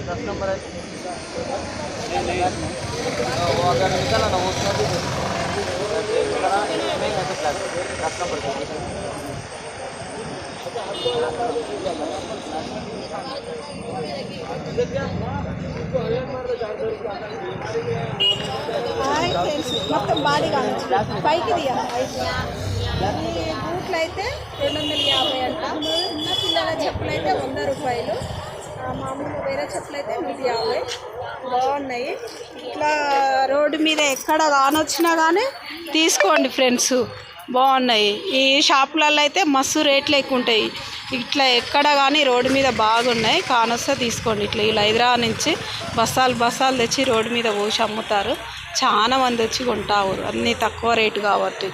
दस नंबर है वो अगर निकला ना वो उसमें भी दस नंबर మొత్తం బాడీ కావచ్చు పైకి తీయాలి. ఈ బూట్లు అయితే 250 అంట. చిన్న పిల్లల చెప్పులు అయితే 100 రూపాయలు. మామూలు వేరే చెప్పులు అయితే 150. బాగున్నాయి. ఇట్లా రోడ్డు మీద ఎక్కడ కానొచ్చినా కానీ తీసుకోండి ఫ్రెండ్స్, బాగున్నాయి. ఈ షాపులలో అయితే మస్తు రేట్లు ఎక్కువ ఉంటాయి. ఇట్లా ఎక్కడ కానీ రోడ్డు మీద బాగున్నాయి, కానొస్తే తీసుకోండి. ఇట్లా ఇలా హైదరాబాద్ నుంచి బస్తాలు తెచ్చి రోడ్డు మీద పోసి అమ్ముతారు. చాలా మంది వచ్చి కొంటారు, అన్నీ తక్కువ రేటు కాబట్టి.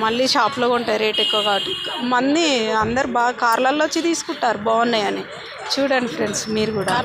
మళ్ళీ షాప్లో కొంటాయి రేట్ ఎక్కువ కాబట్టి. అందరు బాగా కార్లలో వచ్చి తీసుకుంటారు బాగున్నాయని. చూడండి ఫ్రెండ్స్ మీరు కూడా.